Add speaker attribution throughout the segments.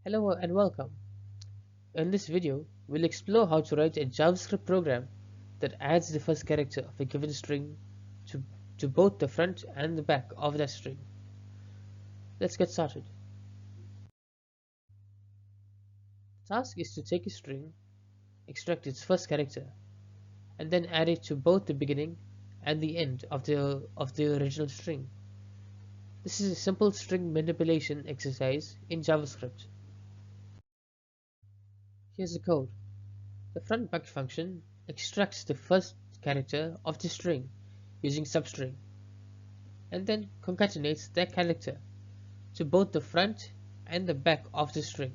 Speaker 1: Hello and welcome. In this video, we'll explore how to write a JavaScript program that adds the first character of a given string to, to both the front and the back of that string. Let's get started. The task is to take a string, extract its first character, and then add it to both the beginning and the end of the original string. This is a simple string manipulation exercise in JavaScript. Here's the code. The front-back function extracts the first character of the string using substring, and then concatenates that character to both the front and the back of the string.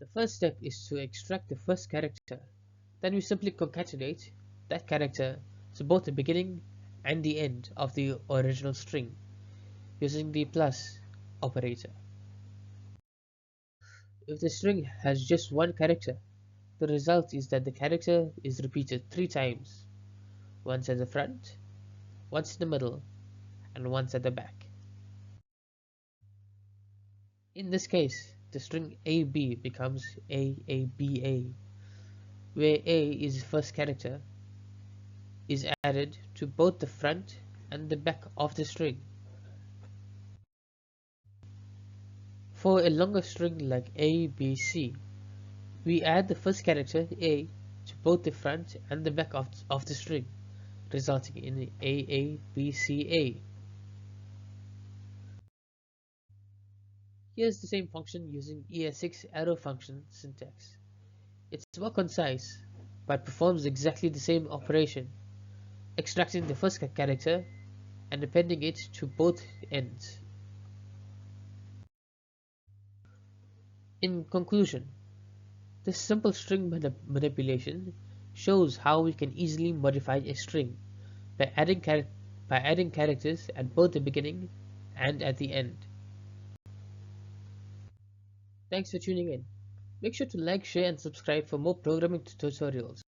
Speaker 1: The first step is to extract the first character. Then we simply concatenate that character to both the beginning and the end of the original string using the plus operator. If the string has just one character, the result is that the character is repeated 3 times, once at the front, once in the middle, and once at the back. In this case, the string AB becomes AABA, where A is the first character, is added to both the front and the back of the string. For a longer string like ABC, we add the first character A to both the front and the back of the string, resulting in AABCA. Here's the same function using ES6 arrow function syntax. It's more concise, but performs exactly the same operation, extracting the first character and appending it to both ends. In conclusion, this simple string manipulation shows how we can easily modify a string by adding characters at both the beginning and at the end. Thanks for tuning in. Make sure to like, share and subscribe for more programming tutorials.